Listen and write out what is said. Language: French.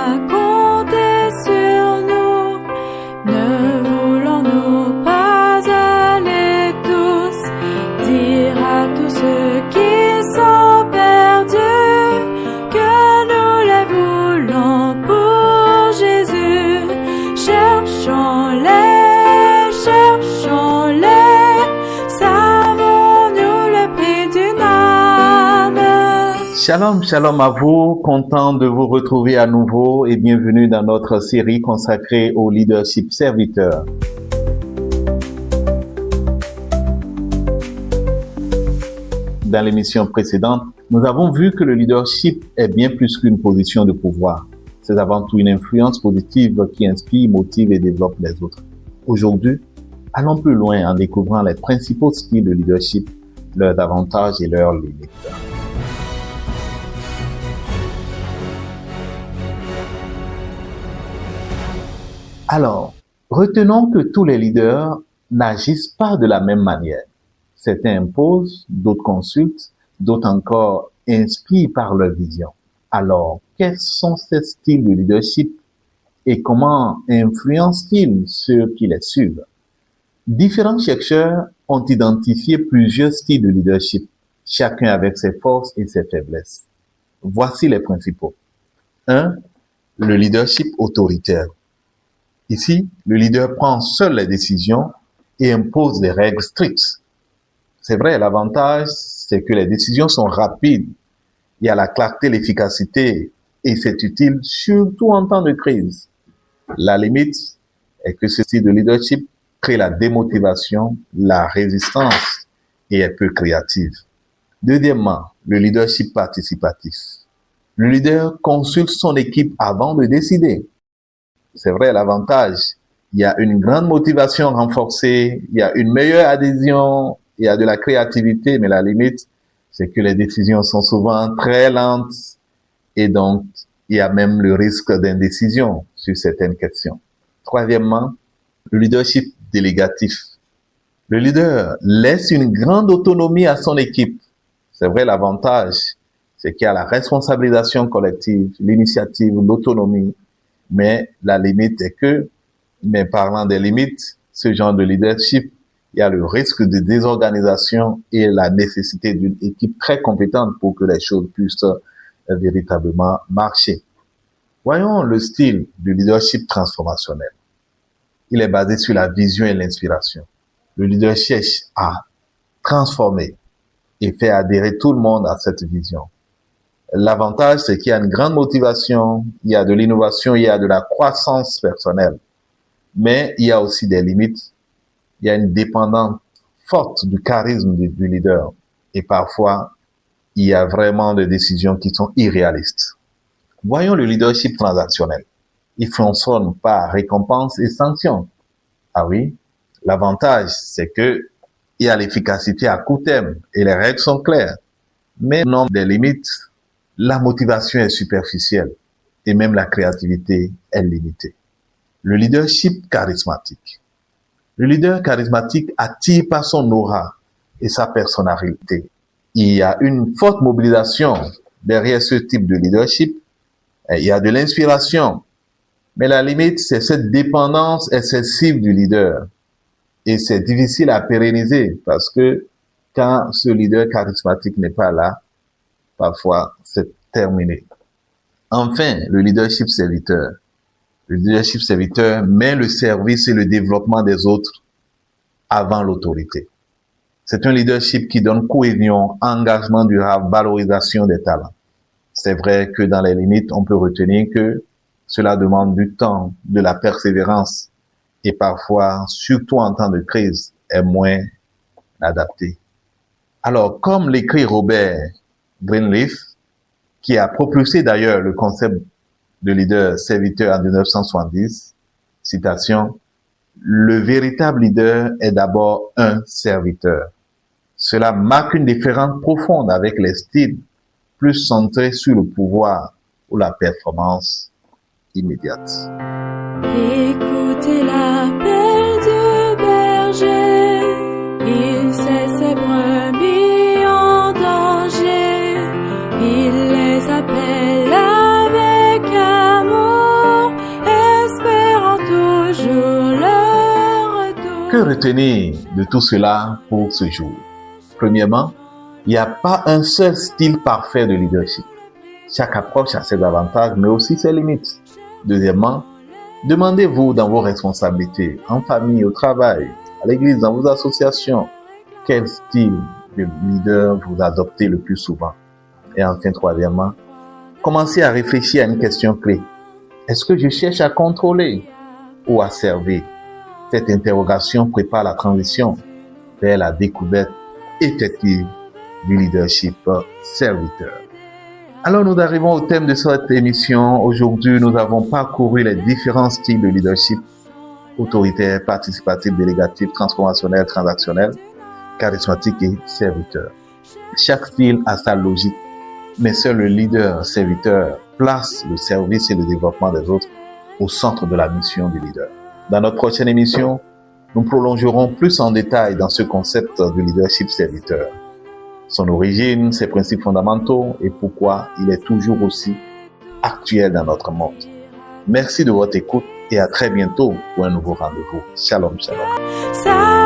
à compter sur nous. Ne voulons-nous pas aller tous dire à tous ceux qui sont perdus que nous les voulons pour Jésus. Cherchons-les, savons-nous le prix d'une âme? Shalom, shalom à vous, content de vous retrouver à nouveau et bienvenue dans notre série consacrée au leadership serviteur. Dans l'émission précédente, nous avons vu que le leadership est bien plus qu'une position de pouvoir. C'est avant tout une influence positive qui inspire, motive et développe les autres. Aujourd'hui, allons plus loin en découvrant les principaux styles de leadership, leurs avantages et leurs limites. Alors, retenons que tous les leaders n'agissent pas de la même manière. Certains imposent, d'autres consultent, d'autres encore inspirent par leur vision. Alors, quels sont ces styles de leadership et comment influencent-ils ceux qui les suivent? Différents chercheurs ont identifié plusieurs styles de leadership, chacun avec ses forces et ses faiblesses. Voici les principaux. 1. Le leadership autoritaire. Ici, le leader prend seul les décisions et impose des règles strictes. C'est vrai, l'avantage, c'est que les décisions sont rapides. Il y a la clarté, l'efficacité et c'est utile surtout en temps de crise. La limite est que ce style de leadership crée la démotivation, la résistance et est peu créative. Deuxièmement, le leadership participatif. Le leader consulte son équipe avant de décider. C'est vrai, l'avantage, il y a une grande motivation renforcée, il y a une meilleure adhésion, il y a de la créativité, mais la limite, c'est que les décisions sont souvent très lentes et donc il y a même le risque d'indécision sur certaines questions. Troisièmement, le leadership délégatif. Le leader laisse une grande autonomie à son équipe. C'est vrai, l'avantage, c'est qu'il y a la responsabilisation collective, l'initiative, l'autonomie. Mais la limite est que, mais parlant des limites, ce genre de leadership, il y a le risque de désorganisation et la nécessité d'une équipe très compétente pour que les choses puissent véritablement marcher. Voyons le style du leadership transformationnel. Il est basé sur la vision et l'inspiration. Le leader cherche à transformer et faire adhérer tout le monde à cette vision. L'avantage, c'est qu'il y a une grande motivation, il y a de l'innovation, il y a de la croissance personnelle. Mais il y a aussi des limites. Il y a une dépendance forte du charisme du leader. Et parfois, il y a vraiment des décisions qui sont irréalistes. Voyons le leadership transactionnel. Il fonctionne par récompense et sanction. Ah oui, l'avantage, c'est que il y a l'efficacité à court terme et les règles sont claires. Mais non des limites. La motivation est superficielle et même la créativité est limitée. Le leadership charismatique. Le leader charismatique attire par son aura et sa personnalité. Il y a une forte mobilisation derrière ce type de leadership. Il y a de l'inspiration. Mais la limite, c'est cette dépendance excessive du leader. Et c'est difficile à pérenniser parce que quand ce leader charismatique n'est pas là, parfois, c'est terminé. Enfin, le leadership serviteur. Le leadership serviteur met le service et le développement des autres avant l'autorité. C'est un leadership qui donne cohésion, engagement durable, valorisation des talents. C'est vrai que dans les limites, on peut retenir que cela demande du temps, de la persévérance et parfois, surtout en temps de crise, est moins adapté. Alors, comme l'écrit Robert Greenleaf, qui a propulsé d'ailleurs le concept de leader serviteur en 1970, citation, le véritable leader est d'abord un serviteur. Cela marque une différence profonde avec les styles plus centrés sur le pouvoir ou la performance immédiate. Écoutez l'appel du berger, il sait ses brebis en danger, il les appelle avec amour. retenir de tout cela pour ce jour? Premièrement, il n'y a pas un seul style parfait de leadership. Chaque approche a ses avantages, mais aussi ses limites. Deuxièmement, demandez-vous dans vos responsabilités, en famille, au travail, à l'église, dans vos associations, quel style de leader vous adoptez le plus souvent. Et enfin, troisièmement, commencez à réfléchir à une question clé. Est-ce que je cherche à contrôler ou à servir? Cette interrogation prépare la transition vers la découverte effective du leadership serviteur. Alors nous arrivons au thème de cette émission. Aujourd'hui, nous avons parcouru les différents styles de leadership: autoritaire, participatif, délégatif, transformationnel, transactionnel, charismatique et serviteur. Chaque style a sa logique, mais seul le leader serviteur place le service et le développement des autres au centre de la mission du leader. Dans notre prochaine émission, nous prolongerons plus en détail dans ce concept du leadership serviteur, son origine, ses principes fondamentaux et pourquoi il est toujours aussi actuel dans notre monde. Merci de votre écoute et à très bientôt pour un nouveau rendez-vous. Shalom, shalom.